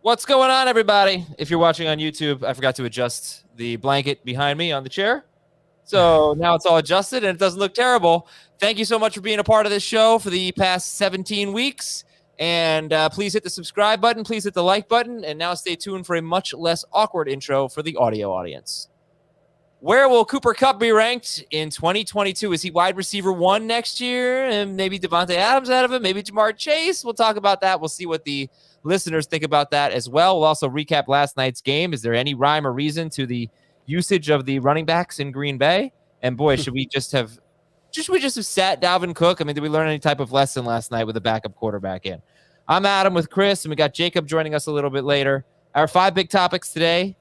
What's going on, everybody? If you're watching on YouTube, I forgot to adjust the blanket behind me on the chair. So now it's all adjusted and it doesn't look terrible. Thank you so much for being a part of this show for the past 17 weeks. And please hit the subscribe button. Please hit the like button. And now stay tuned for a much less awkward intro for the audio audience. Where will Cooper Kupp be ranked in 2022? Is he wide receiver 1 next year? And maybe Devontae Adams out of it? Maybe Jamar Chase? We'll talk about that. We'll see what the listeners think about that as well. We'll also recap last night's game. Is there any rhyme or reason to the usage of the running backs in Green Bay? And boy, should we just have sat Dalvin Cook? I mean, did we learn any type of lesson last night with a backup quarterback in? I'm Adam with Chris, and we got Jacob joining us a little bit later. Our 5 big topics today,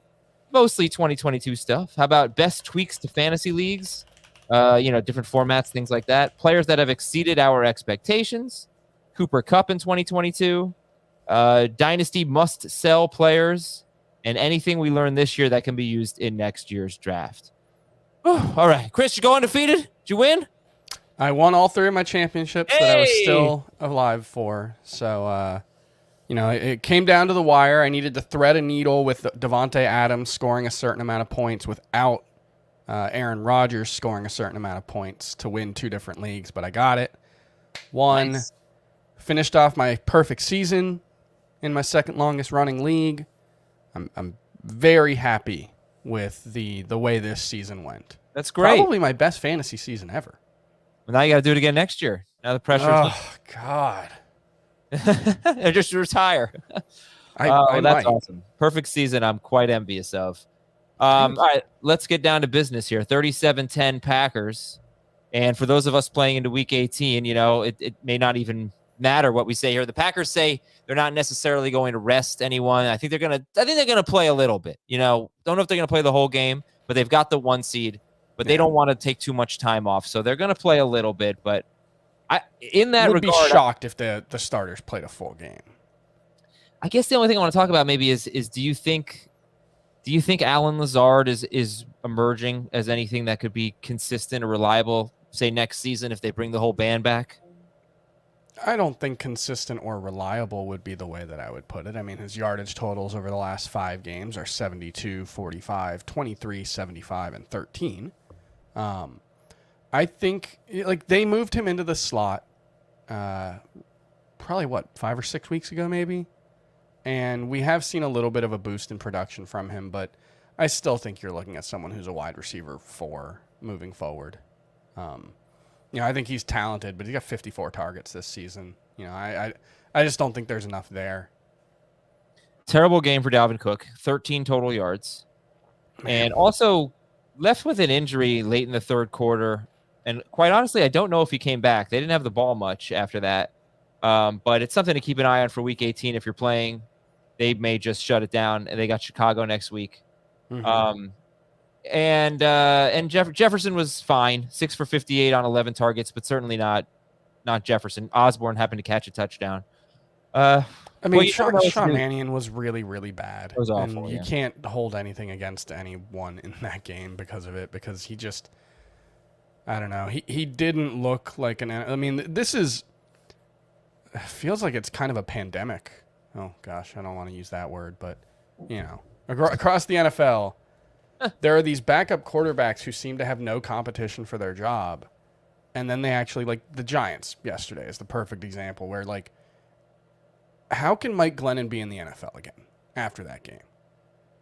mostly 2022 stuff. How about best tweaks to fantasy leagues? Different formats, things like that. Players that have exceeded our expectations. Cooper Kupp in 2022. Dynasty must-sell players, and anything we learned this year that can be used in next year's draft. All right. Chris, you go undefeated? Did you win? I won all 3 of my championships that I was still alive for. So, it came down to the wire. I needed to thread a needle with Davante Adams scoring a certain amount of points without Aaron Rodgers scoring a certain amount of points to win 2 different leagues, but I got it. Won. Nice. Finished off my perfect season in my second longest running league. I'm very happy with the way this season went. That's great. Probably my best fantasy season ever. Well, now you got to do it again next year. Now the pressure. Oh God! Just retire. That's awesome. Perfect season. I'm quite envious of. All right, let's get down to business here. 37-10 Packers. And for those of us playing into Week 18, it may not even matter what we say here. The Packers say they're not necessarily going to rest anyone. I think they're gonna play a little bit. Don't know if they're gonna play the whole game, but they've got the 1 seed. But they don't want to take too much time off, so they're gonna play a little bit. But I would be shocked if the starters played a full game. I guess the only thing I want to talk about maybe is do you think Allen Lazard is emerging as anything that could be consistent or reliable, say next season if they bring the whole band back? I don't think consistent or reliable would be the way that I would put it. I mean, his yardage totals over the last 5 games are 72, 45, 23, 75, and 13. I think they moved him into the slot probably 5 or 6 weeks ago maybe. And we have seen a little bit of a boost in production from him, but I still think you're looking at someone who's a wide receiver 4 moving forward. I think he's talented, but he got 54 targets this season. I just don't think there's enough there. Terrible game for Dalvin Cook, 13 total yards. Man. And also left with an injury late in the third quarter. And quite honestly, I don't know if he came back. They didn't have the ball much after that. But it's something to keep an eye on for Week 18 if you're playing. They may just shut it down, and they got Chicago next week. Mm-hmm. And Jefferson was fine, 6 for 58 on 11 targets, but certainly not Jefferson. Osborne happened to catch a touchdown. Sean Mannion was really, really bad. It was awful. And you can't hold anything against anyone in that game because of it, because he just, I don't know. He didn't look like this feels like it's kind of a pandemic. Oh gosh, I don't want to use that word, but across the NFL, there are these backup quarterbacks who seem to have no competition for their job. And then they actually, the Giants yesterday is the perfect example where, how can Mike Glennon be in the NFL again after that game?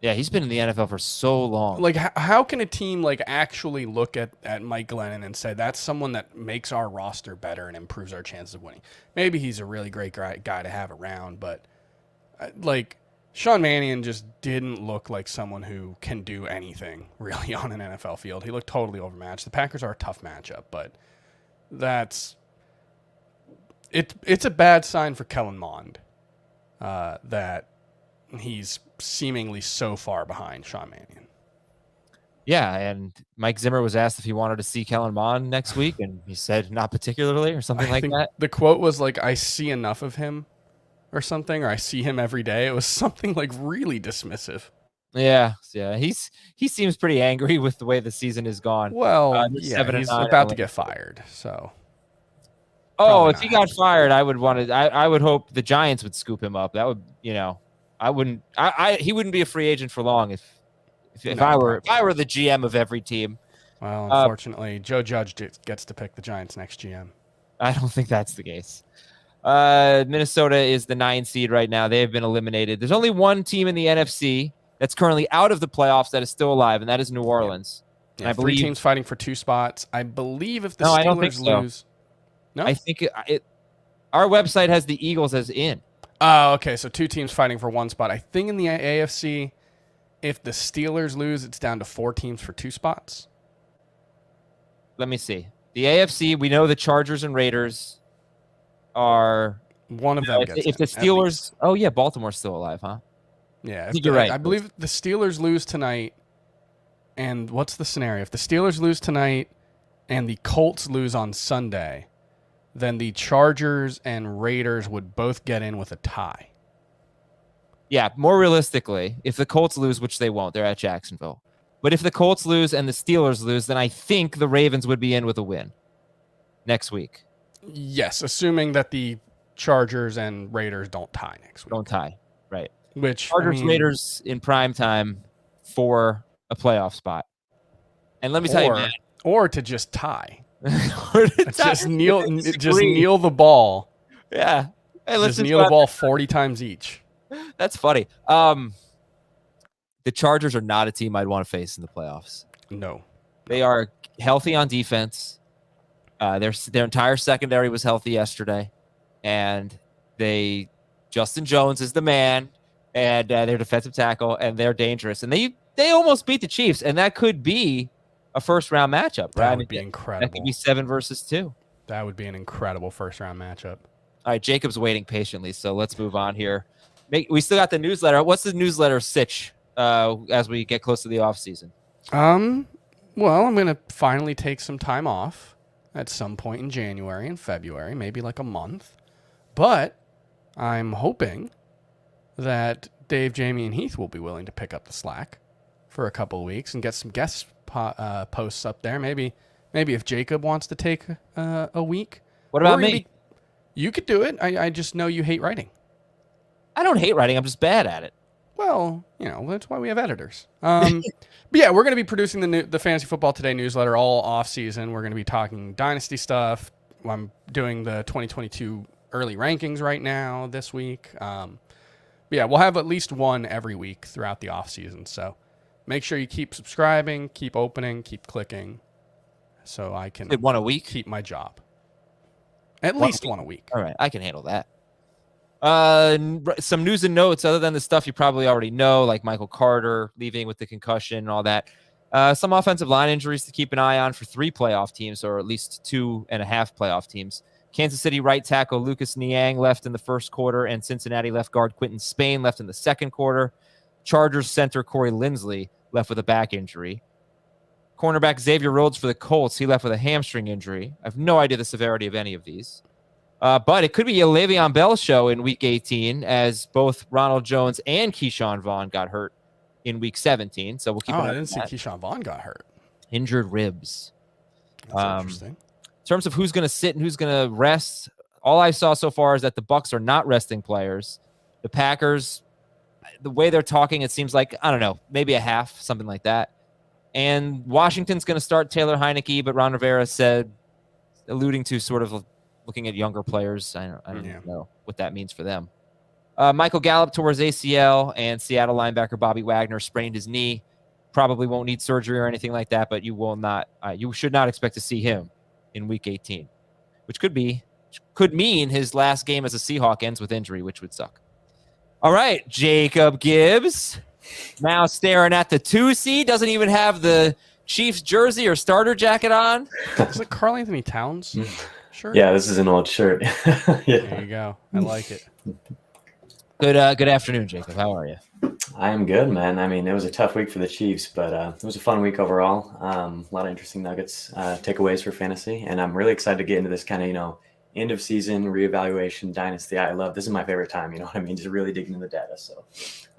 Yeah, he's been in the NFL for so long. How can a team, actually look at Mike Glennon and say, that's someone that makes our roster better and improves our chances of winning? Maybe he's a really great guy to have around, but, Sean Mannion just didn't look like someone who can do anything really on an NFL field. He looked totally overmatched. The Packers are a tough matchup, but it's a bad sign for Kellen Mond that he's seemingly so far behind Sean Mannion. Yeah, and Mike Zimmer was asked if he wanted to see Kellen Mond next week, and he said not particularly or something like that. The quote was I see enough of him or something, or I see him every day. It was something really dismissive. Yeah. He seems pretty angry with the way the season has gone. Well, he's about to get fired, so. Oh, if he got fired, I would hope the Giants would scoop him up. That would, I wouldn't. He wouldn't be a free agent for long if No, I were the GM of every team. Well, unfortunately, Joe Judge gets to pick the Giants' next GM. I don't think that's the case. Minnesota is the 9 seed right now. They have been eliminated. There's only one team in the NFC that's currently out of the playoffs that is still alive, and that is New Orleans. Yeah, 3 teams fighting for 2 spots. I believe if the I don't think Steelers so. lose, no, I think our website has the Eagles as in. Oh, okay. So 2 teams fighting for 1 spot. I think in the AFC, if the Steelers lose, it's down to 4 teams for 2 spots. Let me see. The AFC, we know the Chargers and Raiders are one of them. If the Steelers, oh yeah, Baltimore's still alive, huh? Yeah, you're right. I believe the Steelers lose tonight. And what's the scenario? If the Steelers lose tonight and the Colts lose on Sunday, then the Chargers and Raiders would both get in with a tie. Yeah, more realistically, if the Colts lose, which they won't, they're at Jacksonville. But if the Colts lose and the Steelers lose, then I think the Ravens would be in with a win next week. Yes, assuming that the Chargers and Raiders don't tie next week. Don't tie, right. Which Chargers, Raiders in prime time for a playoff spot. And let me tell you, man. Or to just tie. Just kneel the ball. Yeah. Hey, just kneel the ball 40 times each. That's funny. The Chargers are not a team I'd want to face in the playoffs. No. They are healthy on defense. Their entire secondary was healthy yesterday. And Justin Jones is the man, and their defensive tackle, and they're dangerous. And they almost beat the Chiefs, and that could be a first-round matchup. Right? That would be incredible. That could be 7 versus 2. That would be an incredible first-round matchup. All right, Jacob's waiting patiently, so let's move on here. We still got the newsletter. What's the newsletter sitch as we get close to the offseason? Well, I'm going to finally take some time off at some point in January and February, maybe like a month. But I'm hoping that Dave, Jamie, and Heath will be willing to pick up the slack for a couple of weeks and get some guest posts up there. Maybe if Jacob wants to take a week. What about me? You could do it. I just know you hate writing. I don't hate writing. I'm just bad at it. Well, that's why we have editors. But yeah, we're going to be producing the Fantasy Football Today newsletter all off season. We're going to be talking Dynasty stuff. I'm doing the 2022 early rankings right now this week. But yeah, we'll have at least one every week throughout the off season. So make sure you keep subscribing, keep opening, keep clicking, so I can one a week keep my job. At least one a week. All right, I can handle that. Some news and notes other than the stuff you probably already know, like Michael Carter leaving with the concussion and all that. Some offensive line injuries to keep an eye on for 3 playoff teams, or at least 2.5 playoff teams. Kansas City right tackle Lucas Niang left in the first quarter, and Cincinnati left guard Quinton Spain left in the second quarter. Chargers center Corey Linsley left with a back injury. Cornerback Xavier Rhodes for the Colts, he left with a hamstring injury. I have no idea the severity of any of these. But it could be a Le'Veon Bell show in Week 18, as both Ronald Jones and Keyshawn Vaughn got hurt in Week 17. So we'll keep. I didn't see Keyshawn Vaughn got hurt. Injured ribs. That's interesting. In terms of who's going to sit and who's going to rest, all I saw so far is that the Bucs are not resting players. The Packers, the way they're talking, it seems like, I don't know, maybe a half, something like that. And Washington's going to start Taylor Heineke, but Ron Rivera said, alluding to sort of looking at younger players. I don't know what that means for them. Michael Gallup tore his ACL, and Seattle linebacker Bobby Wagner sprained his knee. Probably won't need surgery or anything like that, but you should not expect to see him in Week 18, which could mean his last game as a Seahawk ends with injury, which would suck. All right, Jacob Gibbs now staring at the 2 seed, doesn't even have the Chiefs jersey or starter jacket on. Is it Karl Anthony Towns? Sure. Yeah, this is an old shirt. Yeah. There you go. I like it. Good afternoon, Jacob. How are you? I am good, man. I mean, it was a tough week for the Chiefs, but it was a fun week overall. A lot of interesting nuggets, takeaways for fantasy, and I'm really excited to get into this kind of, end of season reevaluation dynasty. This is my favorite time. You know what I mean? Just really digging into the data. So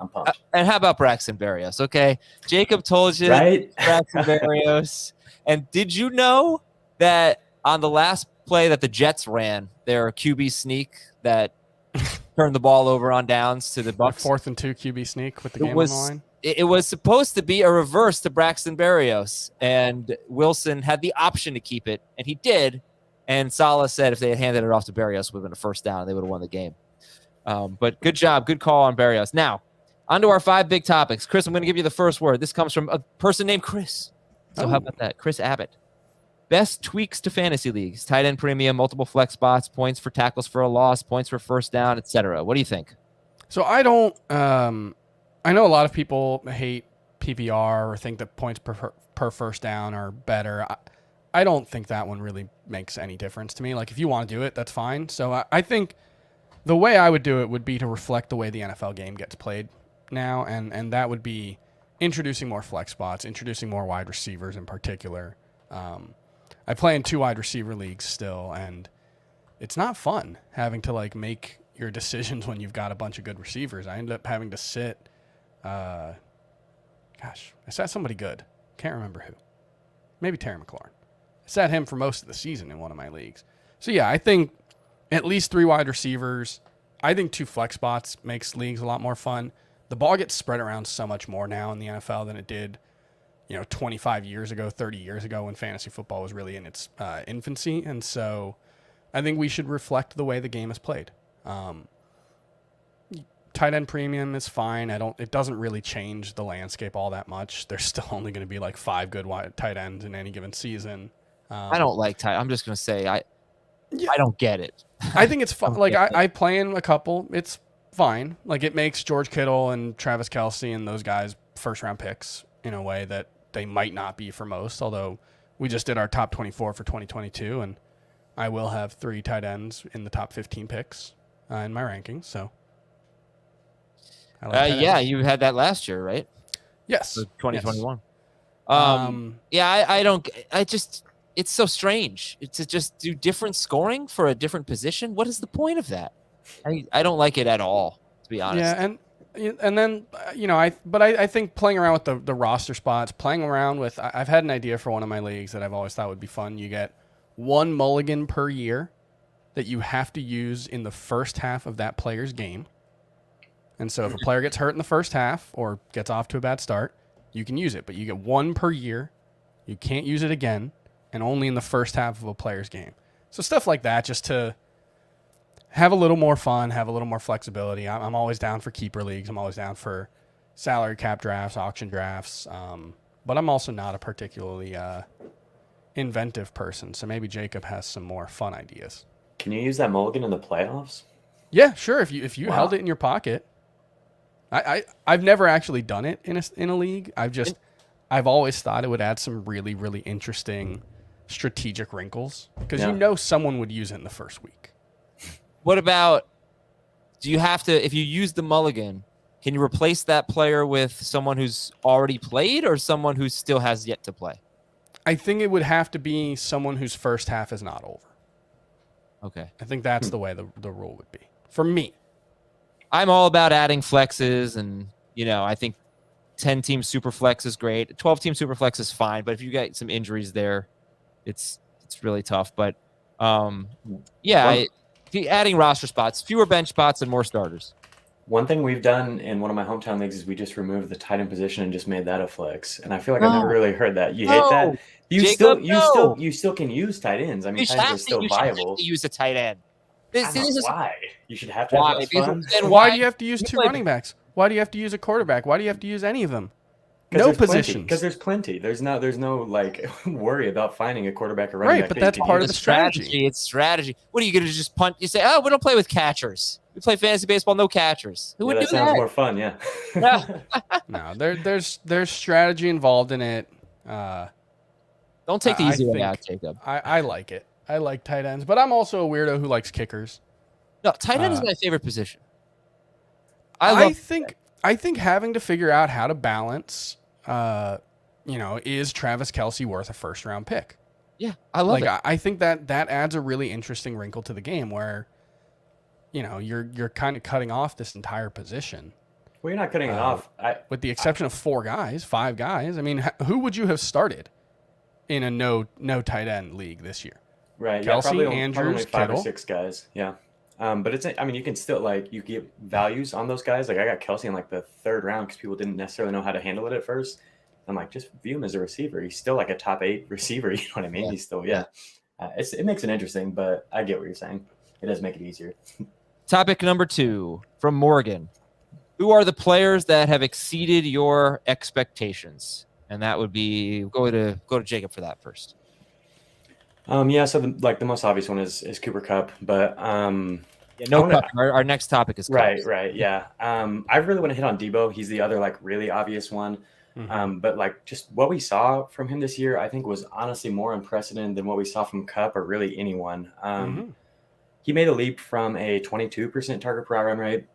I'm pumped. And how about Braxton Berrios? Okay, Jacob told you, right? Braxton Berrios. And did you know that on the last play that the Jets ran, their QB sneak, that turned the ball over on downs to the Bucks. 4th and 2 QB sneak with the game on the line. It was supposed to be a reverse to Braxton Berrios, and Wilson had the option to keep it, and he did. And Saleh said if they had handed it off to Berrios, it would have been a first down, and they would have won the game. But good job. Good call on Berrios. Now, on to our 5 big topics. Chris, I'm going to give you the first word. This comes from a person named Chris. So how about that? Chris Abbott. Best tweaks to fantasy leagues. Tight end premium, multiple flex spots, points for tackles for a loss, points for first down, etc. What do you think? So I don't I know a lot of people hate PPR or think that points per first down are better. I don't think that one really makes any difference to me. Like, if you want to do it, that's fine. So I think the way I would do it would be to reflect the way the NFL game gets played now, and that would be introducing more flex spots, introducing more wide receivers in particular. I play in 2 wide receiver leagues still, and it's not fun having to like make your decisions when you've got a bunch of good receivers. I ended up having to sit, I sat somebody good. Can't remember who. Maybe Terry McLaurin. I sat him for most of the season in one of my leagues. So yeah, I think at least 3 wide receivers. I think 2 flex spots makes leagues a lot more fun. The ball gets spread around so much more now in the NFL than it did, 25 years ago, 30 years ago when fantasy football was really in its infancy. And so I think we should reflect the way the game is played. Tight end premium is fine. It doesn't really change the landscape all that much. There's still only going to be like 5 good tight ends in any given season. I don't like tight. I'm just going to say I don't get it. I think it's fun. Like I play in a couple. It's fine. Like, it makes George Kittle and Travis Kelce and those guys first round picks in a way that they might not be for most. Although we just did our top 24 for 2022, and I will have 3 tight ends in the top 15 picks in my rankings. So, you had that last year, right? Yes, so 2021. Yes. It's so strange to just do different scoring for a different position. What is the point of that? I don't like it at all, to be honest. Yeah, and then I think playing around with the roster spots, playing around with, I've had an idea for one of my leagues that I've always thought would be fun. You get 1 mulligan per year that you have to use in the first half of that player's game. And so if a player gets hurt in the first half or gets off to a bad start, you can use it, but you get 1 per year. You can't use it again, and only in the first half of a player's game. So stuff like that, just to have a little more fun, have a little more flexibility. I'm always down for keeper leagues. I'm always down for salary cap drafts, auction drafts. But I'm also not a particularly inventive person. So maybe Jacob has some more fun ideas. Can you use that mulligan in the playoffs? Yeah, sure. If you held it in your pocket. I've never actually done it in a league. I've always thought it would add some really, really interesting strategic wrinkles because someone would use it in the first week. What about, do you have to, if you use the mulligan, can you replace that player with someone who's already played or someone who still has yet to play? I think it would have to be someone whose first half is not over. Okay. I think that's the way the rule would be for me. I'm all about adding flexes, and I think 10-team super flex is great. 12-team super flex is fine, but if you get some injuries there, it's really tough. But adding roster spots, fewer bench spots, and more starters. One thing we've done in one of my hometown leagues is we just removed the tight end position and just made that a flex. And I feel like I've never really heard that. You hate that? You still can use tight ends. I mean, tight ends are still viable. You have to use a tight end. Why? You should have to have fun. Then why do you have to use 2 running backs? Why do you have to use a quarterback? Why do you have to use any of them? No positions. Because there's plenty. There's no like worry about finding a quarterback or running back. Right, but that's part of the strategy. It's strategy. What are you going to just punt? You say, oh, we don't play with catchers. We play fantasy baseball, no catchers. Who would do that? That sounds more fun, yeah. No, there's strategy involved in it. Don't take the easy way out, Jacob. I like it. I like tight ends, but I'm also a weirdo who likes kickers. No, tight end is my favorite position. I think having to figure out how to balance, is Travis Kelce worth a first round pick? Yeah, I love it. I think that adds a really interesting wrinkle to the game where, you're kind of cutting off this entire position. Well, you're not cutting it off. With the exception of 5 guys. I mean, who would you have started in a no tight end league this year? Right. Kelce, probably Andrews, only 5 Kittle. or 6 guys. Yeah. But you can still you get values on those guys. Like I got Kelsey in like the 3rd round because people didn't necessarily know how to handle it at first. I'm like, just view him as a receiver. He's still like a top 8 receiver. You know what I mean? Yeah. He's still, it makes it interesting, but I get what you're saying. It does make it easier. Topic number 2 from Morgan. Who are the players that have exceeded your expectations? And that would be go to Jacob for that first. So the most obvious one is Cooper Kupp, but Kupp. Our next topic is Kupp. Right, yeah. I really want to hit on Deebo. He's the other like really obvious one. But like just what we saw from him this year, I think was honestly more unprecedented than what we saw from Kupp or really anyone. He made a leap from a 22% target per route run rate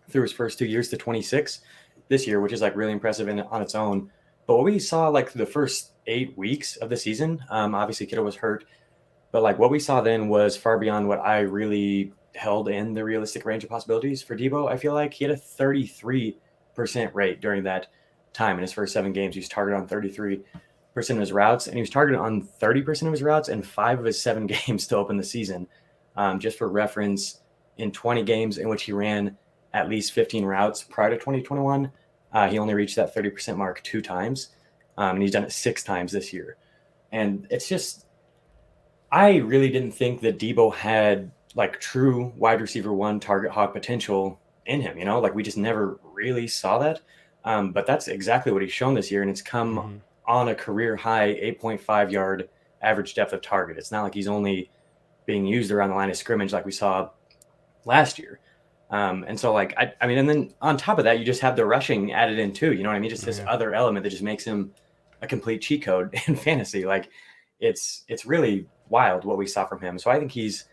through his first 2 years to 26 this year, which is like really impressive on its own. But what we saw like through the first 8 weeks of the season, obviously Kittle was hurt, but like what we saw then was far beyond what I really held in the realistic range of possibilities for Deebo. I feel like he had a 33% rate during that time in his first 7 games. He was targeted on 33% of his routes, and he was targeted on 30% of his routes in 5 of his 7 games to open the season. Just for reference, in 20 games in which he ran at least 15 routes prior to 2021, he only reached that 30% mark 2 times, and he's done it 6 times this year. And it's just, I really didn't think that Deebo had like true wide receiver 1 target hog potential in him, like we just never really saw that. But that's exactly what he's shown this year, and it's come on a career high 8.5 yard average depth of target. It's not like he's only being used around the line of scrimmage like we saw last year. And so like, and then on top of that, you just have the rushing added in too, you know what I mean? Just this other element that just makes him a complete cheat code in fantasy. Like it's really wild what we saw from him. So I think he's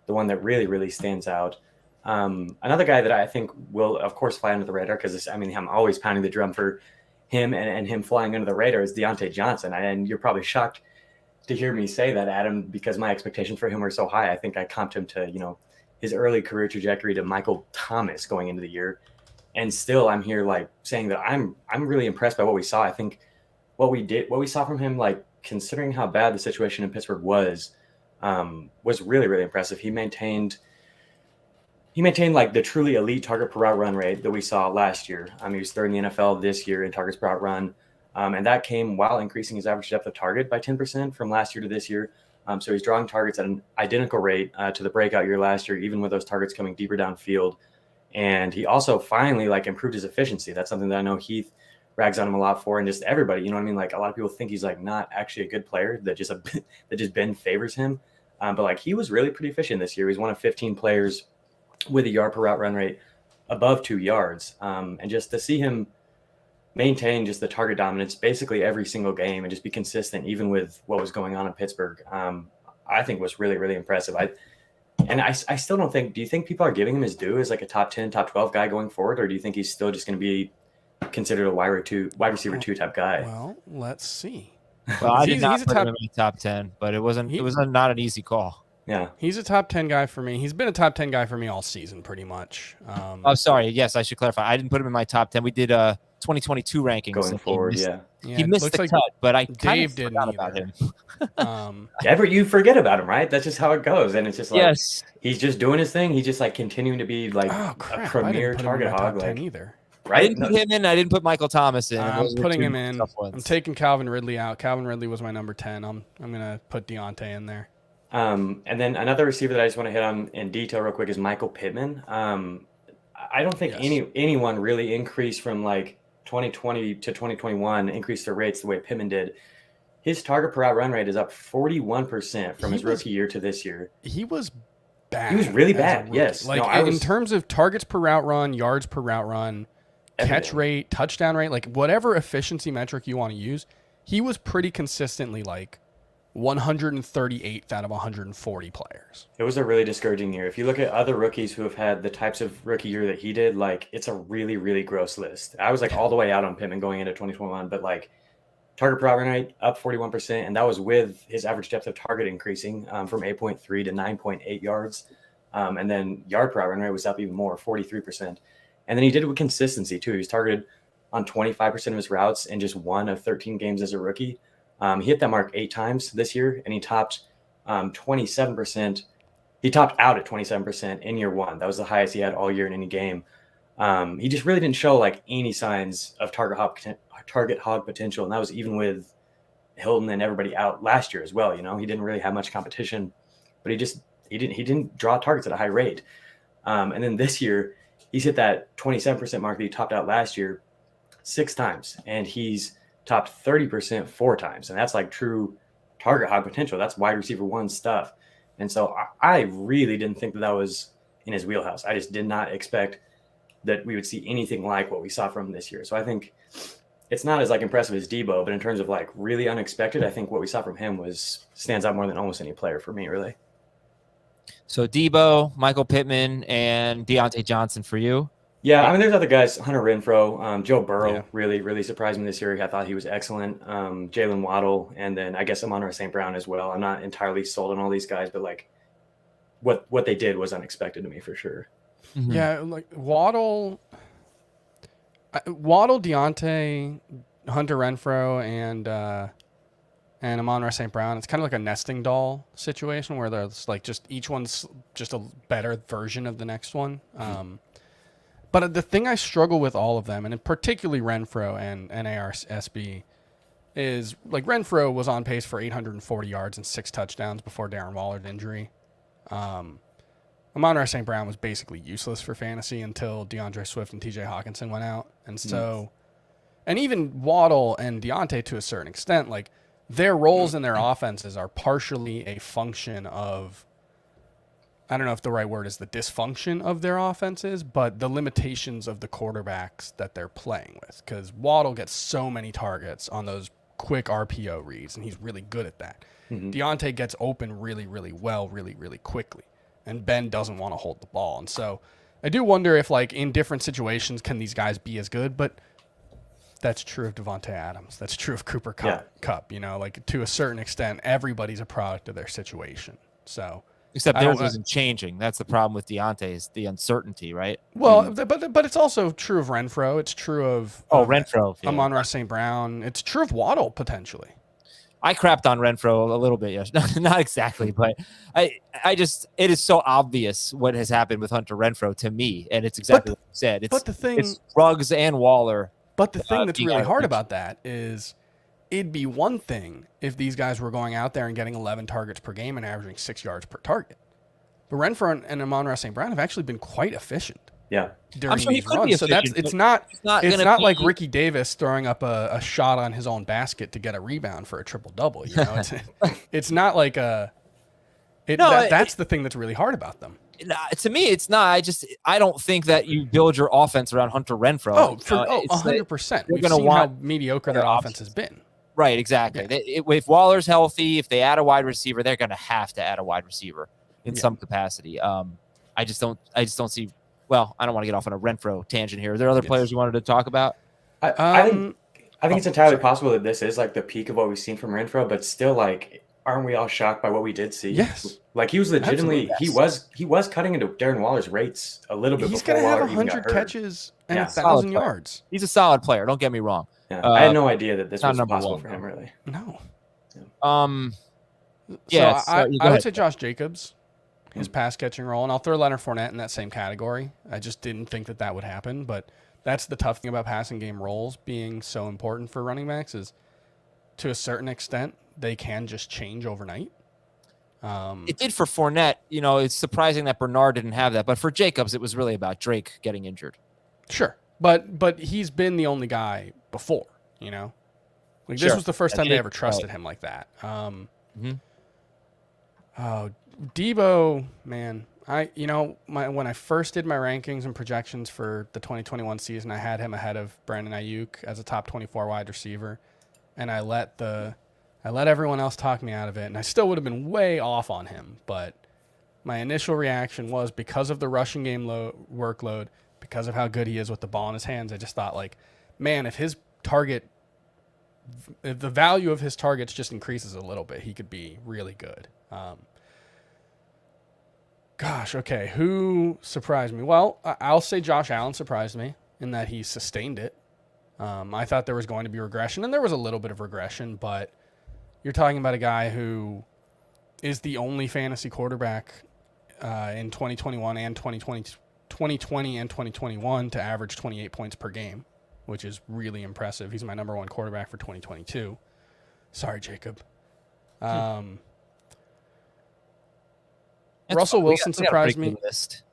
the one that really, really stands out. Another guy that I think will of course fly under the radar, because I'm always pounding the drum for him and him flying under the radar, is Diontae Johnson. And you're probably shocked to hear me say that, Adam, because my expectations for him are so high. I think I comped him to, his early career trajectory to Michael Thomas going into the year. And still I'm here like saying that I'm really impressed by what we saw. I think what we saw from him, like considering how bad the situation in Pittsburgh was really, really impressive. He maintained like the truly elite target per route run rate that we saw last year. He was 3rd in the NFL this year in targets per route run. And that came while increasing his average depth of target by 10% from last year to this year. So he's drawing targets at an identical rate to the breakout year last year, even with those targets coming deeper downfield. And he also finally like improved his efficiency. That's something that I know Heath rags on him a lot for, and just everybody, like a lot of people think he's like not actually a good player, that just Ben favors him. But like he was really pretty efficient this year. He's one of 15 players with a yard per route run rate above 2 yards. And just to see him maintain just the target dominance basically every single game and just be consistent, even with what was going on in Pittsburgh, I think was really, really impressive. I still don't think, do you think people are giving him his due as like a top 10, top 12 guy going forward? Or do you think he's still just going to be considered a wide receiver 2 type guy? Well, let's see. Well, I did not put him in the top 10, but it was not an easy call. Yeah. He's a top 10 guy for me. He's been a top 10 guy for me all season pretty much. Sorry. Yes, I should clarify. I didn't put him in my top 10. We did 2022 rankings going forward. He missed the cut, but I kind of forgot about him. But you forget about him, right? That's just how it goes. And it's just like, yes, he's just doing his thing. He's just like continuing to be like a premier target hog. Like either. Right? I didn't put him in. I didn't put Michael Thomas in. I'm putting him in. I'm taking Calvin Ridley out. Calvin Ridley was my number 10. I'm gonna put Diontae in there. And then another receiver that I just want to hit on in detail real quick is Michael Pittman. I don't think anyone really increased from like 2020 to 2021, increased their rates the way Pittman did. His target per out run rate is up 41% from his rookie year to this year. He was bad. He was really bad. Yes. In terms of targets per route run, yards per route run, catch rate, touchdown rate, like whatever efficiency metric you want to use, he was pretty consistently like 138th out of 140 players. It was a really discouraging year. If you look at other rookies who have had the types of rookie year that he did, like it's a really, really gross list. I was like all the way out on Pittman going into 2021, but like target per run rate up 41%, and that was with his average depth of target increasing from 8.3 to 9.8 yards. And then yard per run rate was up even more, 43%. And then he did it with consistency too. He was targeted on 25% of his routes in just 1 of 13 games as a rookie. He hit that mark 8 times this year, and he topped 27% he topped out at 27% in year one. That was the highest he had all year in any game. He just really didn't show like any signs of target hog potential, and that was even with Hilton and everybody out last year as well. You know, he didn't really have much competition, but he didn't draw targets at a high rate. And then this year, he's hit that 27% mark that he topped out last year 6 times, and he's topped 30% 4 times, and that's like true target hog potential. That's wide receiver 1 stuff. And so I really didn't think that was in his wheelhouse. I just did not expect that we would see anything like what we saw from him this year. So I think it's not as like impressive as Deebo, but in terms of like really unexpected, I think what we saw from him stands out more than almost any player for me, really. So Deebo, Michael Pittman, and Diontae Johnson for you. Yeah, I mean, there's other guys. Hunter Renfrow, Joe Burrow really surprised me this year. I thought he was excellent. Jalen Waddle, and then I guess Amon-Ra St. Brown as well. I'm not entirely sold on all these guys, but like what they did was unexpected to me for sure. Mm-hmm. Yeah, like Waddle, Diontae, Hunter Renfrow, and Amon-Ra St. Brown. It's kind of like a nesting doll situation where there's like just each one's just a better version of the next one. But the thing I struggle with all of them, and particularly Renfrow and NARSB, is like Renfrow was on pace for 840 yards and 6 touchdowns before Darren Waller's injury. Amon-Ra St. Brown was basically useless for fantasy until DeAndre Swift and TJ Hawkinson went out. And so, and even Waddle and Diontae to a certain extent, like their roles in their offenses are partially a function of, I don't know if the right word is the dysfunction of their offenses, but the limitations of the quarterbacks that they're playing with. Because Waddle gets so many targets on those quick RPO reads, and he's really good at that. Mm-hmm. Diontae gets open really, really well, really, really quickly. And Ben doesn't want to hold the ball. And so I do wonder if, like, in different situations, can these guys be as good? But that's true of Devontae Adams. That's true of Cooper Kupp. You know, like, to a certain extent, everybody's a product of their situation. So... Except theirs isn't changing. That's the problem with Diontae, is the uncertainty, right? Well, but it's also true of Renfrow. It's true of Renfrow. Yeah. Amon-Ra St. Brown. It's true of Waddle, potentially. I crapped on Renfrow a little bit, yes. Not exactly, but I just, it is so obvious what has happened with Hunter Renfrow to me, and it's exactly what you said. It's Ruggs and Waller. But the thing that's really hard about that is it'd be one thing if these guys were going out there and getting 11 targets per game and averaging 6 yards per target. But Renfrow and Amon-Ra St. Brown have actually been quite efficient. Yeah. During these runs. So it's not like Ricky Davis throwing up a shot on his own basket to get a rebound for a triple-double. You know, it's not like that's the thing that's really hard about them. To me, it's not. I don't think that you build your offense around Hunter Renfrow. 100%. We've seen how mediocre that offense has been. Right, exactly. Yeah. If Waller's healthy, if they add a wide receiver, they're going to have to add a wide receiver in some capacity. I just don't see. Well, I don't want to get off on a Renfrow tangent here. Are there other players you wanted to talk about? I think it's entirely possible that this is like the peak of what we've seen from Renfrow, but still, like, aren't we all shocked by what we did see? Yes. Like, he was legitimately he was cutting into Darren Waller's rates a little bit. He's going to have 100 catches and 1,000 yards. He's a solid player. Don't get me wrong. Yeah. I had no idea that this was possible for him, really. No. Yeah. I would say Josh Jacobs, his pass catching role, and I'll throw Leonard Fournette in that same category. I just didn't think that would happen, but that's the tough thing about passing game roles being so important for running backs is, to a certain extent, they can just change overnight. It did for Fournette. You know, it's surprising that Bernard didn't have that, but for Jacobs, it was really about Drake getting injured. Sure, but he's been the only guy before. You know, like this was the first time they ever trusted him like that. Oh, Deebo, man. When I first did my rankings and projections for the 2021 season, I had him ahead of Brandon Ayuk as a top 24 wide receiver, and I let everyone else talk me out of it, and I still would have been way off on him. But my initial reaction was, because of the rushing game workload, because of how good he is with the ball in his hands, I just thought, like, man, if the value of his targets just increases a little bit, he could be really good. Okay, who surprised me? Well, I'll say Josh Allen surprised me in that he sustained it. I thought there was going to be regression, and there was a little bit of regression, but you're talking about a guy who is the only fantasy quarterback in 2021 and 2020 and 2021 to average 28 points per game, which is really impressive. He's my number one quarterback for 2022. Sorry, Jacob. Russell Wilson surprised me.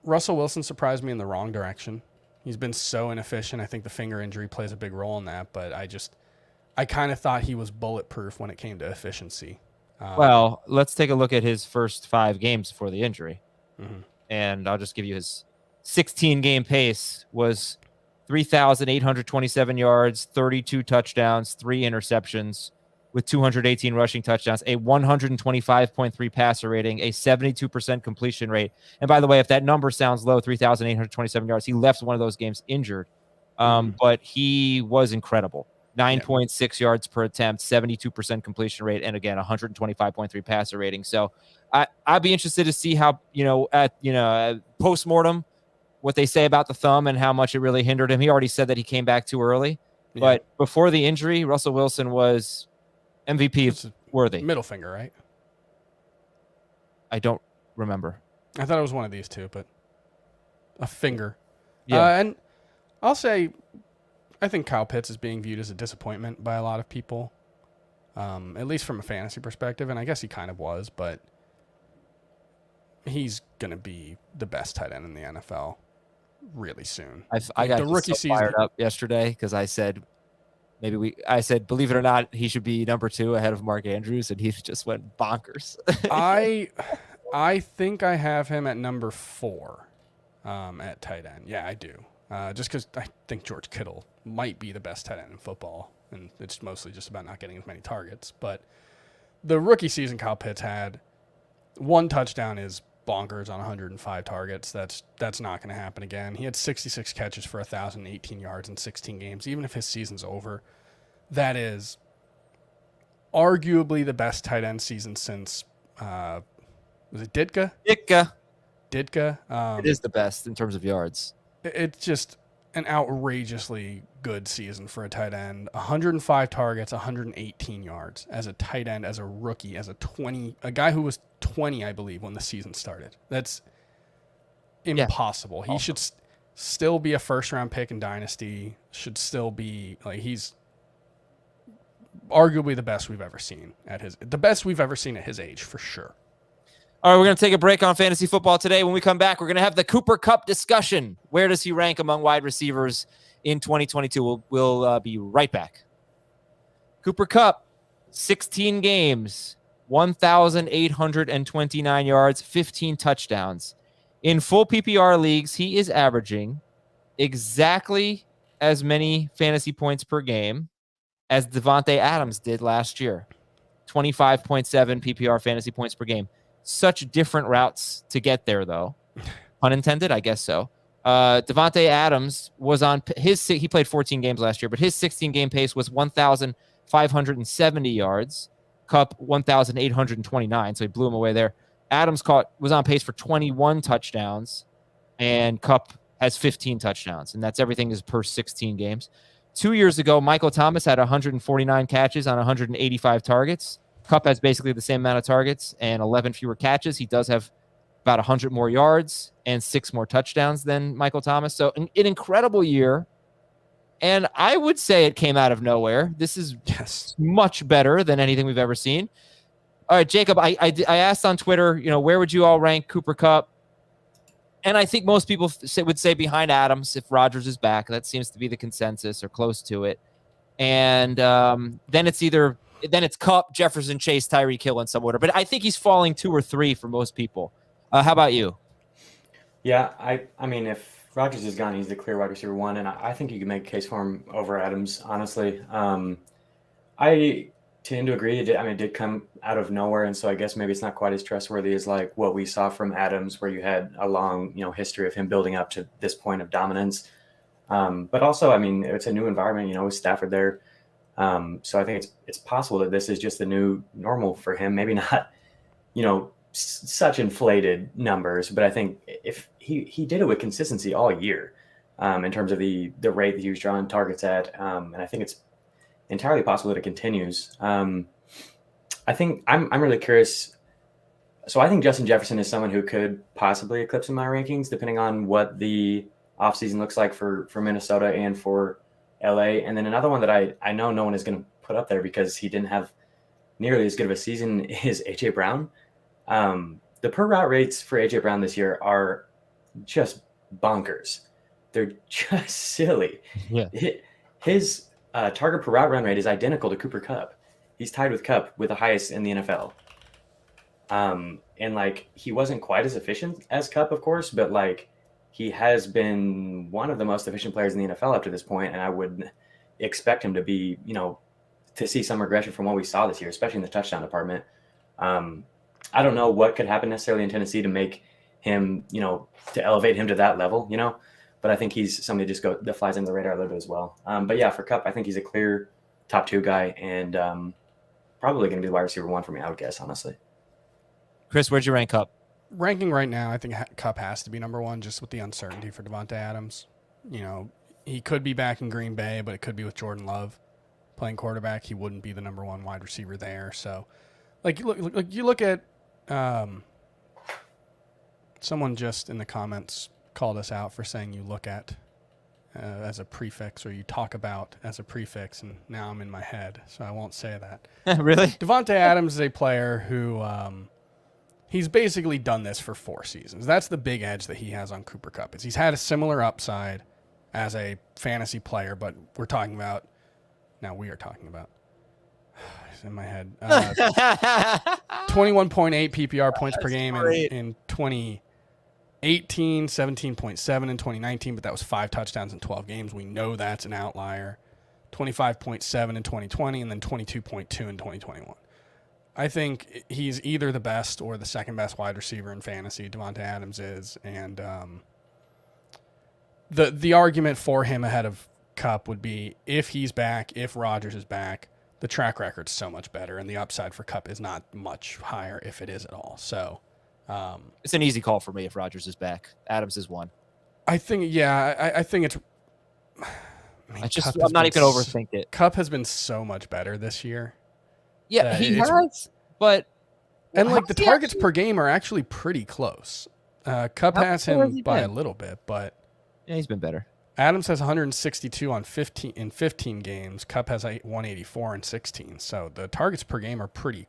Russell Wilson surprised me in the wrong direction. He's been so inefficient. I think the finger injury plays a big role in that, but I kind of thought he was bulletproof when it came to efficiency. Well, let's take a look at his first 5 games before the injury. Mm-hmm. And I'll just give you his 16-game pace was 3,827 yards, 32 touchdowns, 3 interceptions with 218 rushing touchdowns, a 125.3 passer rating, a 72% completion rate. And by the way, if that number sounds low, 3,827 yards, he left one of those games injured. But he was incredible. 9.6 yards per attempt, 72% completion rate, and again, 125.3 passer rating. So I'd be interested to see how, post-mortem, what they say about the thumb and how much it really hindered him. He already said that he came back too early. Yeah. But before the injury, Russell Wilson was MVP worthy. Middle finger, right? I don't remember. I thought it was one of these two, but a finger. Yeah. And I'll say, I think Kyle Pitts is being viewed as a disappointment by a lot of people, at least from a fantasy perspective, and I guess he kind of was, but he's going to be the best tight end in the NFL really soon. I got the rookie season fired up yesterday because I said believe it or not, he should be number 2 ahead of Mark Andrews, and he just went bonkers. I think I have him at number 4 at tight end. Yeah, I do. Just because I think George Kittle might be the best tight end in football, and it's mostly just about not getting as many targets. But the rookie season Kyle Pitts had, 1 touchdown is bonkers on 105 targets. That's not going to happen again. He had 66 catches for 1,018 yards in 16 games. Even if his season's over, that is arguably the best tight end season since, was it Ditka? Ditka. It is the best in terms of yards. It's just an outrageously good season for a tight end. 105 targets, 118 yards as a tight end, as a rookie, as a guy who was 20, I believe, when the season started. That's impossible. Yeah. He should still be a first-round pick in Dynasty. Should still be he's arguably the best we've ever seen at his age, for sure. All right, we're going to take a break on fantasy football today. When we come back, we're going to have the Cooper Kupp discussion. Where does he rank among wide receivers in 2022? We'll be right back. Cooper Kupp, 16 games, 1,829 yards, 15 touchdowns. In full PPR leagues, he is averaging exactly as many fantasy points per game as Davante Adams did last year. 25.7 PPR fantasy points per game. Such different routes to get there, though. Unintended, I guess so. Davante Adams was on he played 14 games last year, but his 16-game pace was 1,570 yards. Kupp 1,829, so he blew him away there. Adams was on pace for 21 touchdowns, and Kupp has 15 touchdowns, and that's everything is per 16 games. 2 years ago, Michael Thomas had 149 catches on 185 targets. Kupp has basically the same amount of targets and 11 fewer catches. He does have about 100 more yards and 6 more touchdowns than Michael Thomas. So an incredible year. And I would say it came out of nowhere. This is much better than anything we've ever seen. All right, Jacob, I asked on Twitter, where would you all rank Cooper Kupp? And I think most people would say behind Adams if Rodgers is back. That seems to be the consensus or close to it. And then it's Kupp, Jefferson, Chase, Tyreek Hill in some order. But I think he's falling 2 or 3 for most people. How about you? Yeah, I mean, if Rodgers is gone, he's the clear wide receiver 1, and I think you can make a case for him over Adams, honestly. I tend to agree. It did come out of nowhere, and so I guess maybe it's not quite as trustworthy as like what we saw from Adams, where you had a long, history of him building up to this point of dominance. But also, it's a new environment, with Stafford there. So I think it's possible that this is just the new normal for him. Maybe not, such inflated numbers, but I think if he did it with consistency all year, in terms of the rate that he was drawing targets at, and I think it's entirely possible that it continues. I think I'm really curious So I think Justin Jefferson is someone who could possibly eclipse in my rankings, depending on what the offseason looks like for Minnesota and for LA. And then another one that I know no one is going to put up there because he didn't have nearly as good of a season is AJ Brown. The per route rates for AJ Brown this year are just bonkers. They're just silly. Yeah. His target per route run rate is identical to Cooper Kupp. He's tied with Kupp with the highest in the NFL. And like he wasn't quite as efficient as Kupp, of course, but like he has been one of the most efficient players in the NFL up to this point, and I would expect him to be, to see some regression from what we saw this year, especially in the touchdown department. I don't know what could happen necessarily in Tennessee to make him, to elevate him to that level, but I think he's somebody that flies under the radar a little bit as well. But yeah, for Kupp, I think he's a clear top 2 guy and probably going to be the wide receiver 1 for me, I would guess, honestly. Chris, where'd you rank Kupp? Ranking right now, I think Kupp has to be number 1 just with the uncertainty for Davante Adams. He could be back in Green Bay, but it could be with Jordan Love playing quarterback. He wouldn't be the number 1 wide receiver there. So, you look at someone just in the comments called us out for saying you look at as a prefix or you talk about as a prefix, and now I'm in my head, so I won't say that. Really? Davante Adams is a player who he's basically done this for 4 seasons. That's the big edge that he has on Cooper Kupp. He's had a similar upside as a fantasy player, but we are talking about it's in my head. 21.8 PPR points per game in 2018, 17.7 in 2019, but that was 5 touchdowns in 12 games. We know that's an outlier. 25.7 in 2020, and then 22.2 in 2021. I think he's either the best or the second best wide receiver in fantasy. Davante Adams is, and the argument for him ahead of Kupp would be if he's back, if Rodgers is back, the track record's so much better, and the upside for Kupp is not much higher if it is at all. So it's an easy call for me if Rodgers is back. Adams is 1. I think, I think it's. I'm not even going to overthink it. Kupp has been so much better this year. Yeah, he has, but and like the targets per game are actually pretty close. Kupp has him by a little bit, but yeah, he's been better. Adams has 162 in 15 games. Kupp has 184 in 16. So the targets per game are pretty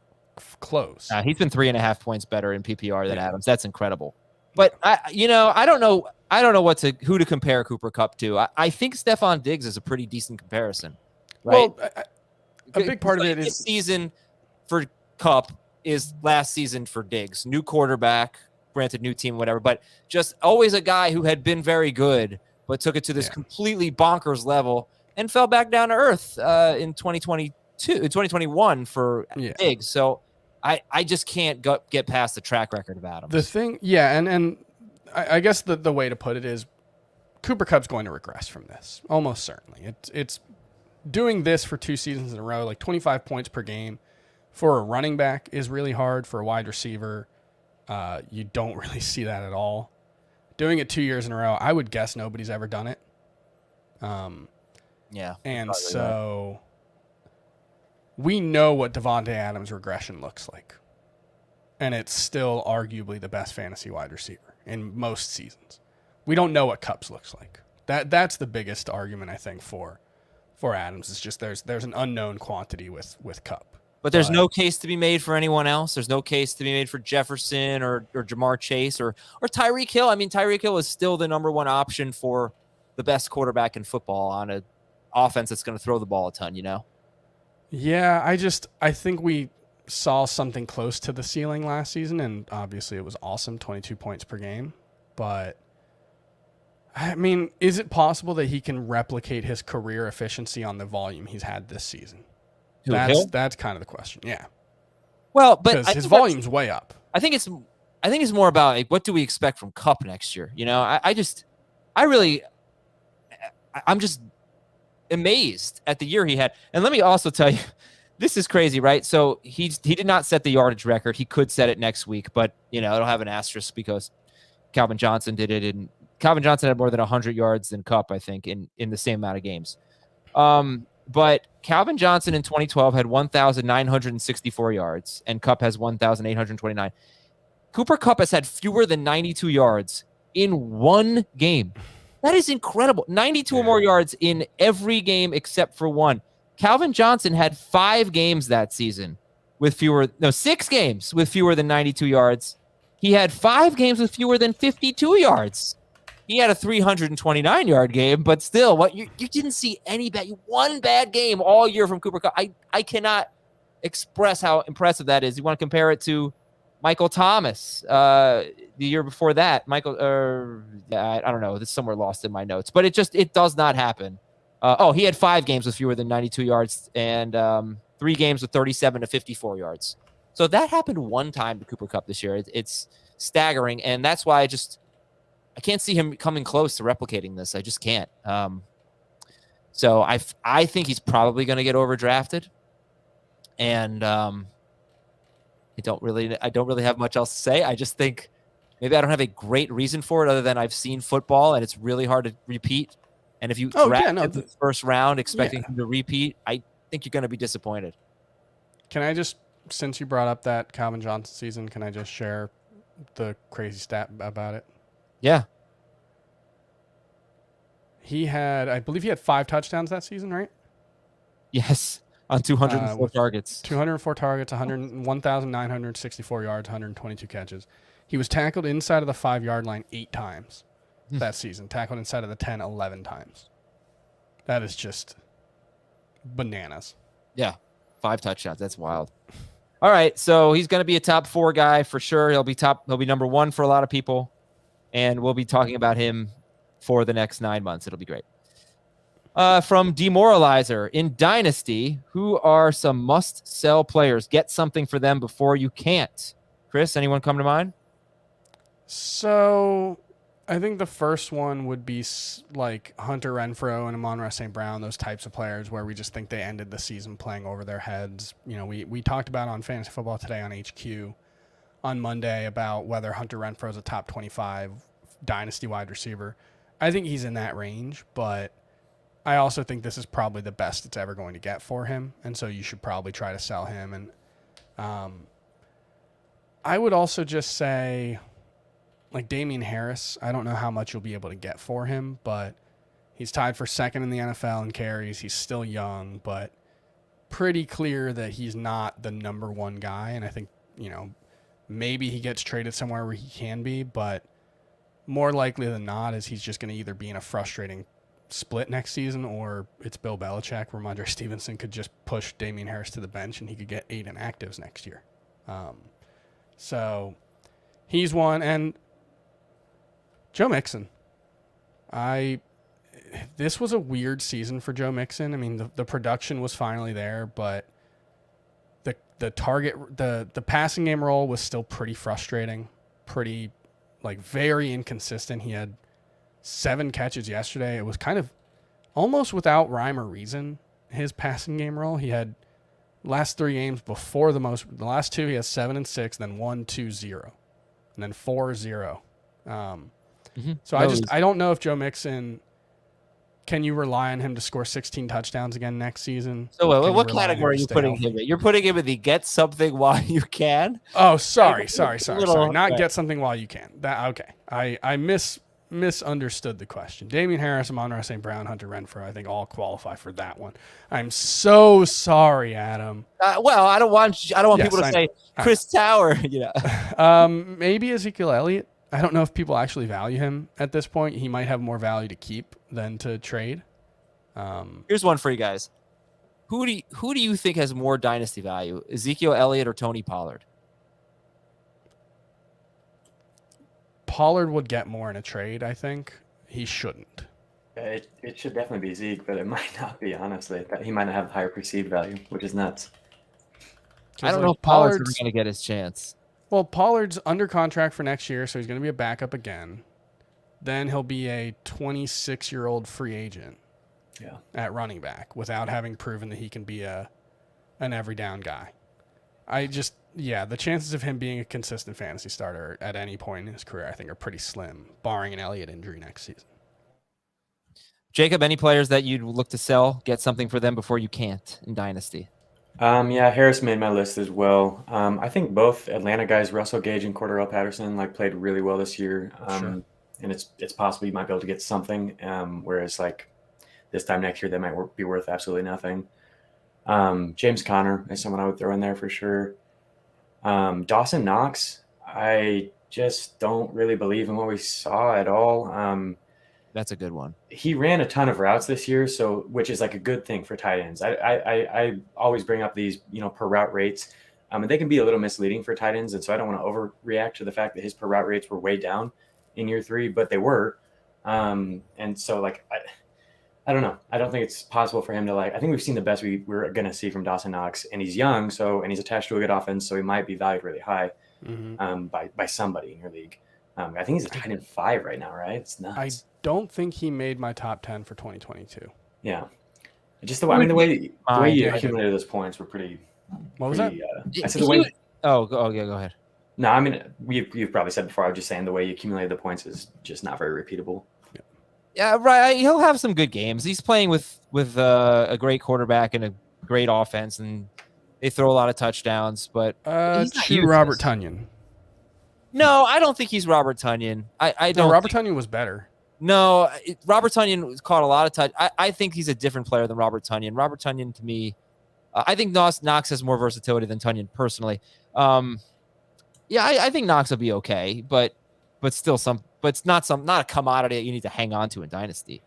close. He's been 3.5 points better in PPR than Adams. That's incredible. But I don't know who to compare Cooper Kupp to. I think Stephon Diggs is a pretty decent comparison. Right? Well, a big part of it is this season for Kupp is last season for Diggs. New quarterback, granted new team, whatever, but just always a guy who had been very good, but took it to this completely bonkers level and fell back down to earth in 2021 for Diggs. So I just can't get past the track record of Adams. The thing, and I guess the way to put it is Cooper Kupp's going to regress from this, almost certainly. It's doing this for 2 seasons in a row, like 25 points per game for a running back is really hard. For a wide receiver, you don't really see that at all. Doing it 2 years in a row, I would guess nobody's ever done it. And so we know what Davante Adams' regression looks like. And it's still arguably the best fantasy wide receiver in most seasons. We don't know what Kupp's looks like. That's the biggest argument, I think, for Adams. It's just there's an unknown quantity with Kupp. But there's no case to be made for anyone else. There's no case to be made for Jefferson or Jamar Chase or Tyreek Hill. I mean, Tyreek Hill is still the number 1 option for the best quarterback in football on an offense that's going to throw the ball a ton, Yeah, I think we saw something close to the ceiling last season, and obviously it was awesome, 22 points per game. But, I mean, is it possible that he can replicate his career efficiency on the volume he's had this season? That's kind of the question. Yeah. Well, but because his volume's way up. I think it's more about like, what do we expect from Kupp next year? I'm just amazed at the year he had. And let me also tell you, this is crazy, right? So he did not set the yardage record. He could set it next week, but it'll have an asterisk because Calvin Johnson did it, and Calvin Johnson had more than 100 yards than Kupp, I think, in the same amount of games. But Calvin Johnson in 2012 had 1,964 yards, and Kupp has 1,829. Cooper Kupp has had fewer than 92 yards in one game. That is incredible. 92 or more yards in every game except for one. Calvin Johnson had 5 games that season with 6 games with fewer than 92 yards. He had 5 games with fewer than 52 yards. He had a 329-yard game, but still, you didn't see one bad game all year from Cooper Kupp. I cannot express how impressive that is. You want to compare it to Michael Thomas the year before that. I don't know. This is somewhere lost in my notes, but it does not happen. He had 5 games with fewer than 92 yards and 3 games with 37 to 54 yards. So that happened one time to Cooper Kupp this year. It's staggering, and that's why I can't see him coming close to replicating this. I just can't. So I think he's probably going to get overdrafted, and I don't really have much else to say. I just think maybe I don't have a great reason for it other than I've seen football and it's really hard to repeat. And if you draft him in the first round expecting him to repeat, I think you're going to be disappointed. Can I just, since you brought up that Calvin Johnson season, can I just share the crazy stat about it? Yeah. I believe he had 5 touchdowns that season, right? Yes. On 204 targets. 204 targets, 1,964 yards, 122 catches. He was tackled inside of the 5-yard line 8 times that season. Tackled inside of the 10, 11 times. That is just bananas. Yeah. 5 touchdowns. That's wild. All right. So he's going to be a top 4 guy for sure. He'll be number 1 for a lot of people. And we'll be talking about him for the next 9 months. It'll be great. From Demoralizer, in Dynasty, who are some must-sell players? Get something for them before you can't. Chris, anyone come to mind? So I think the first one would be like Hunter Renfrow and Amon-Ra St. Brown, those types of players where we just think they ended the season playing over their heads. You know, we talked about on Fantasy Football Today on HQ on Monday about whether Hunter Renfrow is a top 25 Dynasty wide receiver. I think he's in that range, but I also think this is probably the best it's ever going to get for him, and so you should probably try to sell him. And I would also just say, like Damian Harris, I don't know how much you'll be able to get for him, but he's tied for second in the NFL in carries. He's still young, but pretty clear that he's not the number 1 guy, and I think, maybe he gets traded somewhere where he can be, but more likely than not is he's just going to either be in a frustrating split next season or it's Bill Belichick, where Ramondre Stevenson could just push Damian Harris to the bench and he could get 8 inactives next year. So he's one. And Joe Mixon. This was a weird season for Joe Mixon. I mean, the production was finally there, but the passing game role was still pretty frustrating, very inconsistent. He had 7 catches yesterday. It was kind of almost without rhyme or reason, his passing game role. He had last 3 games before the last 2, he has 7 and 6, then 1, 2, 0, and then 4, 0. So I don't know if Joe Mixon, can you rely on him to score 16 touchdowns again next season? So what category are you putting him in? You're putting him in the get something while you can? Oh, sorry. Not get something while you can. Okay. I misunderstood the question. Damian Harris, Amon-Ra St. Brown, Hunter Renfrow, I think all qualify for that one. I'm so sorry, Adam. Well, I don't want people to say Chris Tower. Maybe Ezekiel Elliott. I don't know if people actually value him at this point. He might have more value to keep than to trade. Here's one for you guys. Who do you think has more dynasty value, Ezekiel Elliott or Tony Pollard? Pollard would get more in a trade, I think. He shouldn't. It should definitely be Zeke, but it might not be, honestly. He might not have higher perceived value, which is nuts. I don't know if Pollard's ever going to get his chance. Well, Pollard's under contract for next year, so he's going to be a backup again. Then he'll be a 26-year-old free agent at running back without having proven that he can be an every down guy. The chances of him being a consistent fantasy starter at any point in his career, I think, are pretty slim, barring an Elliott injury next season. Jacob, any players that you'd look to sell, get something for them before you can't in Dynasty? Yeah, Harris made my list as well. I think both Atlanta guys, Russell Gage and Cordero Patterson, like played really well this year. Sure. And it's possible you might be able to get something. Whereas like this time next year, they might be worth absolutely nothing. James Conner is someone I would throw in there for sure. Dawson Knox, I just don't really believe in what we saw at all. That's a good one. He ran a ton of routes this year, so which is like a good thing for tight ends. I always bring up these per route rates, and they can be a little misleading for tight ends, and so I don't want to overreact to the fact that his per route rates were way down in year 3, but they were, and so like I don't know. I don't think it's possible for him to I think we've seen the best we're going to see from Dawson Knox, and he's young, and he's attached to a good offense, so he might be valued really high by somebody in your league. I think he's a tight end 5 right now, right? It's nuts. I don't think he made my top 10 for 2022. Yeah, just the way you accumulated those points were pretty. What was that? I said the way. Oh, yeah, go ahead. No, I mean you've probably said before. I was just saying the way you accumulated the points is just not very repeatable. Yeah, right. He'll have some good games. He's playing with a great quarterback and a great offense, and they throw a lot of touctouchdowns. But true Robert Tonyan. No, I don't think he's Robert Tonyan. I don't. No, Robert Tonyan was better. No, Robert Tonyan caught a lot of touch. I think he's a different player than Robert Tonyan. Robert Tonyan, to me, I think Knox has more versatility than Tonyan personally. Yeah, I think Knox will be okay, but still it's not a commodity that you need to hang on to in Dynasty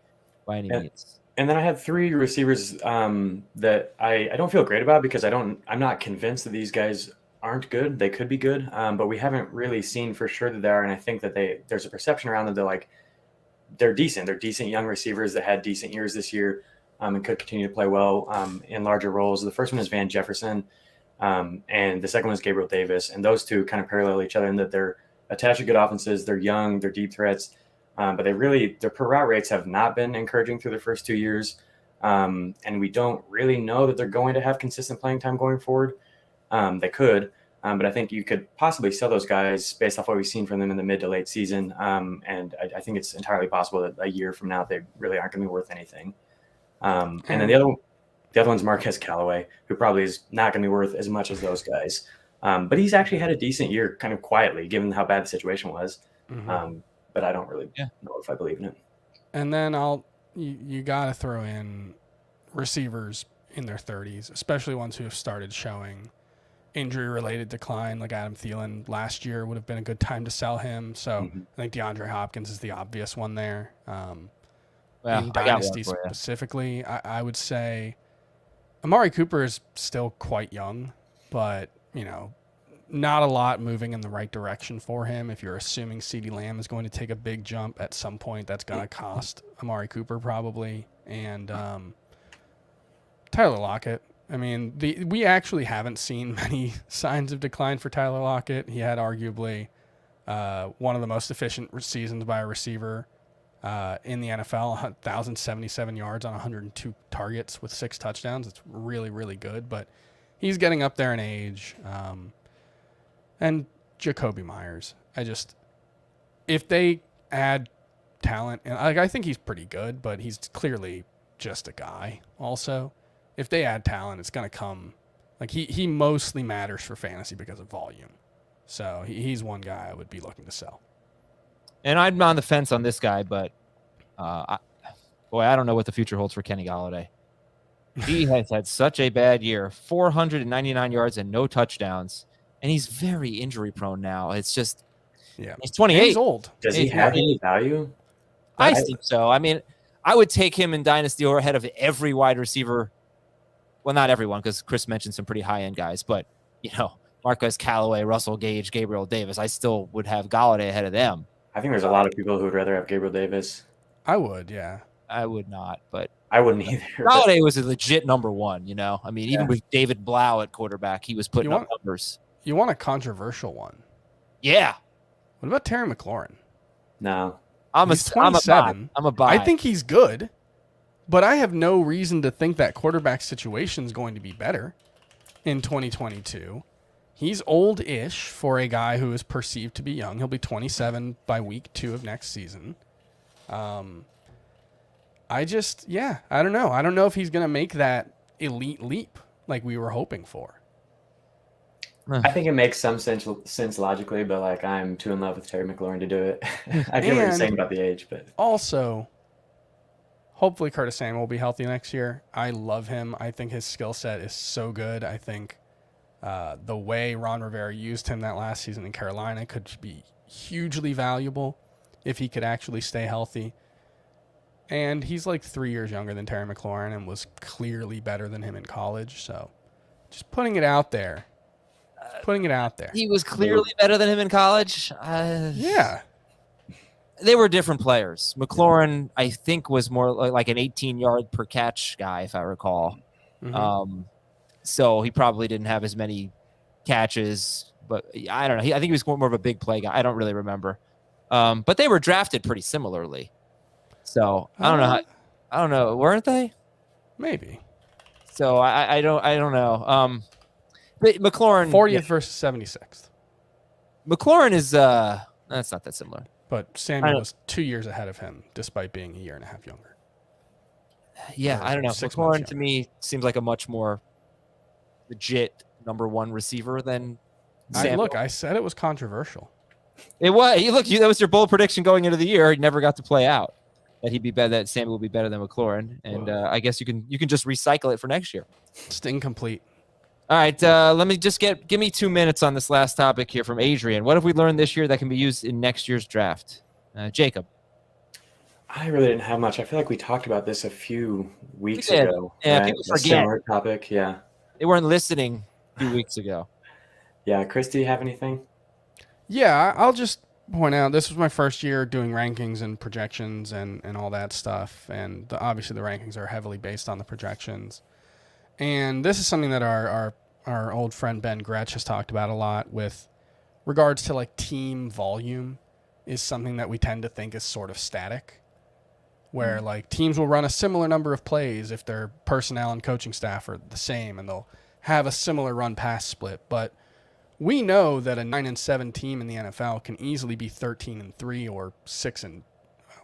by any means. And then I had 3 receivers that I don't feel great about because I'm not convinced that these guys aren't good. They could be good, but we haven't really seen for sure that they are. And I think that there's a perception around them. They're decent. They're decent young receivers that had decent years this year and could continue to play well in larger roles. The first one is Van Jefferson, and the second one is Gabriel Davis. And those two kind of parallel each other in that they're attached to good offenses. They're young. They're deep threats. But their per route rates have not been encouraging through their first 2 years. And we don't really know that they're going to have consistent playing time going forward. They could. But I think you could possibly sell those guys based off what we've seen from them in the mid to late season. And I think it's entirely possible that a year from now, they really aren't going to be worth anything. And then the other one's Marquez Callaway, who probably is not going to be worth as much as those guys. But he's actually had a decent year kind of quietly, given how bad the situation was. But I don't really know if I believe in it. And then you got to throw in receivers in their 30s, especially ones who have started showing injury-related decline, like Adam Thielen last year would have been a good time to sell him. So I think DeAndre Hopkins is the obvious one there. In Dynasty specifically, I would say Amari Cooper is still quite young, but, not a lot moving in the right direction for him. If you're assuming CeeDee Lamb is going to take a big jump at some point, that's going to cost Amari Cooper probably. And Tyler Lockett. I mean, we actually haven't seen many signs of decline for Tyler Lockett. He had arguably one of the most efficient seasons by a receiver in the NFL, 1,077 yards on 102 targets with 6 touchdowns. It's really, really good, but he's getting up there in age. And Jacoby Myers. If they add talent, and I think he's pretty good, but he's clearly just a guy also. If they add talent, it's going to come. He mostly matters for fantasy because of volume. So he's one guy I would be looking to sell. And I'm on the fence on this guy, but I don't know what the future holds for Kenny Golladay. He has had such a bad year, 499 yards and no touchdowns. And he's very injury prone now. It's just, he's 28. And he's old. Does he have any value? I think so. I mean, I would take him in Dynasty or ahead of every wide receiver. Well, not everyone, because Chris mentioned some pretty high-end guys. But, Marquez Callaway, Russell Gage, Gabriel Davis, I still would have Golladay ahead of them. I think there's a lot of people who would rather have Gabriel Davis. I would, yeah. I would not, but I wouldn't either. Golladay was a legit number one, I mean, even with David Blau at quarterback, he was putting up numbers. You want a controversial one? Yeah. What about Terry McLaurin? No. He's 27. I'm a buy. I think he's good, but I have no reason to think that quarterback situation is going to be better in 2022. He's old-ish for a guy who is perceived to be young. He'll be 27 by week 2 of next season. I don't know. I don't know if he's going to make that elite leap like we were hoping for. I think it makes some sense logically, but like I'm too in love with Terry McLaurin to do it. I get what you're saying about the age, but also, hopefully Curtis Samuel will be healthy next year. I love him. I think his skill set is so good. I think the way Ron Rivera used him that last season in Carolina could be hugely valuable if he could actually stay healthy. And he's like 3 years younger than Terry McLaurin and was clearly better than him in college. So just putting it out there. He was clearly better than him in college. Yeah. They were different players. McLaurin, I think, was more like an 18-yard per catch guy, if I recall. Mm-hmm. So he probably didn't have as many catches, but I don't know. I think he was more of a big play guy. I don't really remember. But they were drafted pretty similarly. So I don't know. I don't know. Weren't they? Maybe. So I don't know. But McLaurin 40th versus 76th. McLaurin is that's not that similar. But Samuel was 2 years ahead of him, despite being a year and a half younger. Yeah, I don't know. McLaurin to me seems like a much more legit number one receiver than Samuel. I said it was controversial. It was. That was your bold prediction going into the year. He never got to play out. That he'd be better. That Samuel would be better than McLaurin, and I guess you can just recycle it for next year. It's incomplete. All right, let me just give me 2 minutes on this last topic here from Adrian. What have we learned this year that can be used in next year's draft? Jacob. I really didn't have much. I feel like we talked about this a few weeks ago. Yeah, people forget. Similar topic, yeah. They weren't listening a few weeks ago. Yeah, Chris, do you have anything? Yeah, I'll just point out this was my first year doing rankings and projections and all that stuff. And obviously the rankings are heavily based on the projections. And this is something that our old friend Ben Gretsch has talked about a lot with regards to like team volume is something that we tend to think is sort of static, where like teams will run a similar number of plays if their personnel and coaching staff are the same and they'll have a similar run pass split. But we know that a 9-7 team in the NFL can easily be 13-3 or 6 and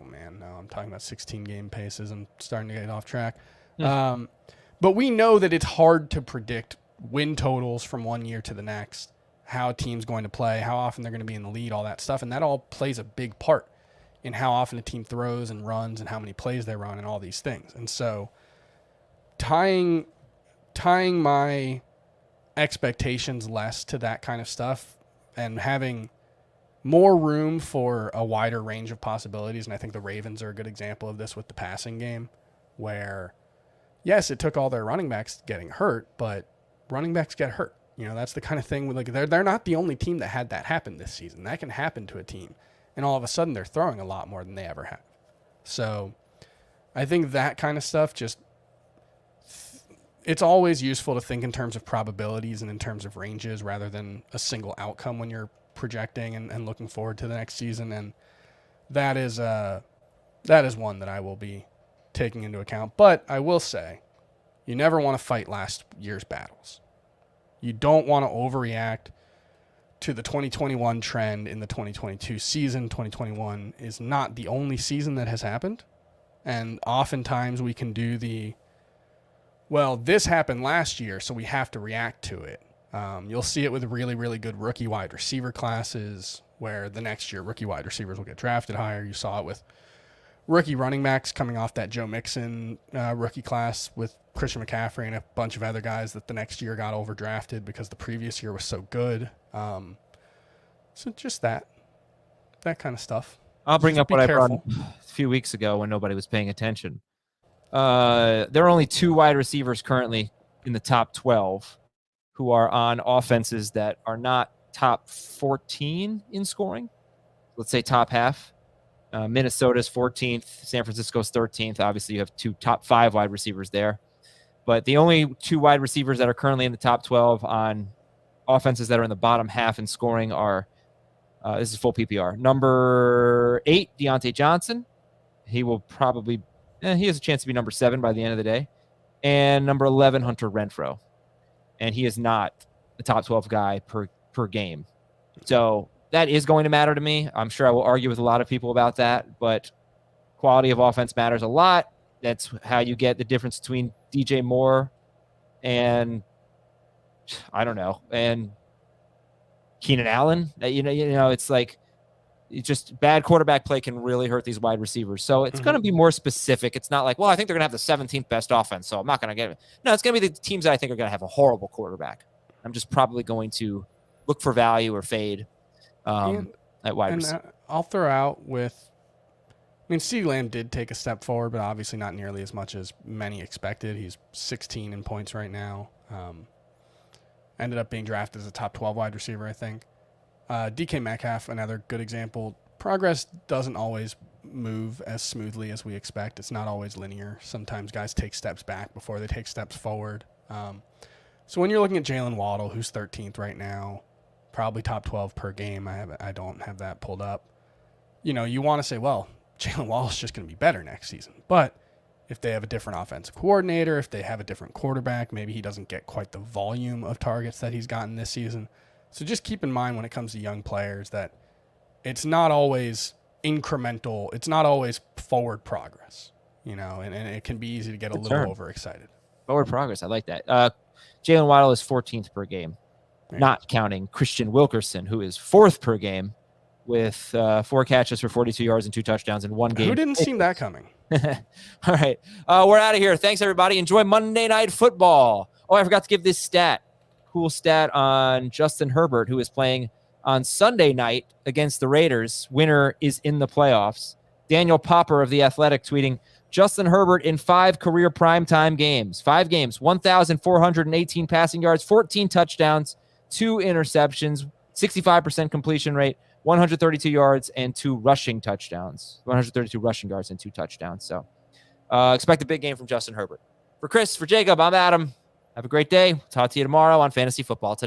oh man, no, I'm talking about 16 game paces. I'm starting to get off track. But we know that it's hard to predict win totals from one year to the next, how a team's going to play, how often they're going to be in the lead, all that stuff. And that all plays a big part in how often a team throws and runs and how many plays they run and all these things. And so tying my expectations less to that kind of stuff and having more room for a wider range of possibilities. And I think the Ravens are a good example of this with the passing game, where yes, it took all their running backs getting hurt, but running backs get hurt. You know, that's the kind of thing with like they're not the only team that had that happen this season. That can happen to a team, and all of a sudden they're throwing a lot more than they ever have. So I think that kind of stuff it's always useful to think in terms of probabilities and in terms of ranges rather than a single outcome when you're projecting and looking forward to the next season. And that is one that I will be taking into account. But I will say, you never want to fight last year's battles. You don't want to overreact to the 2021 trend in the 2022 season. 2021 is not the only season that has happened. And oftentimes we can do this happened last year, so we have to react to it. You'll see it with really, really good rookie wide receiver classes where the next year rookie wide receivers will get drafted higher. You saw it with rookie running backs coming off that Joe Mixon rookie class with Christian McCaffrey and a bunch of other guys that the next year got overdrafted because the previous year was so good. So just that kind of stuff. I'll bring up what I brought a few weeks ago when nobody was paying attention. There are only 2 wide receivers currently in the top 12 who are on offenses that are not top 14 in scoring. Let's say top half. Minnesota's 14th, San Francisco's 13th. Obviously, you have 2 top 5 wide receivers there. But the only 2 wide receivers that are currently in the top 12 on offenses that are in the bottom half in scoring are, this is full PPR. Number 8, Diontae Johnson. He will probably, he has a chance to be number 7 by the end of the day. And number 11, Hunter Renfrow. And he is not the top 12 guy per game. So that is going to matter to me. I'm sure I will argue with a lot of people about that, but quality of offense matters a lot. That's how you get the difference between DJ Moore and I don't know. And Keenan Allen, it's like just bad quarterback play can really hurt these wide receivers. So it's going to be more specific. It's not like, well, I think they're going to have the 17th best offense, so I'm not going to get it. No, it's going to be the teams that I think are going to have a horrible quarterback. I'm just probably going to look for value or fade at wide receiver. I'll throw out CeeDee Lamb did take a step forward, but obviously not nearly as much as many expected. He's 16 in points right now. Ended up being drafted as a top 12 wide receiver, I think. DK Metcalf, another good example. Progress doesn't always move as smoothly as we expect. It's not always linear. Sometimes guys take steps back before they take steps forward. So when you're looking at Jalen Waddle, who's 13th right now, probably top 12 per game. I don't have that pulled up. You want to say, well, Jalen Waddle's just going to be better next season. But if they have a different offensive coordinator, if they have a different quarterback, maybe he doesn't get quite the volume of targets that he's gotten this season. So just keep in mind when it comes to young players that it's not always incremental. It's not always forward progress, and it can be easy to get a little overexcited. Forward progress. I like that. Jalen Waddle is 14th per game, not counting Christian Wilkerson, who is 4th per game with 4 catches for 42 yards and 2 touchdowns in one game. Who didn't see that coming? All right. We're out of here. Thanks, everybody. Enjoy Monday Night Football. Oh, I forgot to give this stat. Cool stat on Justin Herbert, who is playing on Sunday night against the Raiders. Winner is in the playoffs. Daniel Popper of The Athletic tweeting, Justin Herbert in 5 career primetime games. 5 games, 1,418 passing yards, 14 touchdowns, 2 interceptions, 65% completion rate, 132 yards, and 2 rushing touchdowns. 132 rushing yards and 2 touchdowns. So expect a big game from Justin Herbert. For Chris, for Jacob, I'm Adam. Have a great day. Talk to you tomorrow on Fantasy Football Today.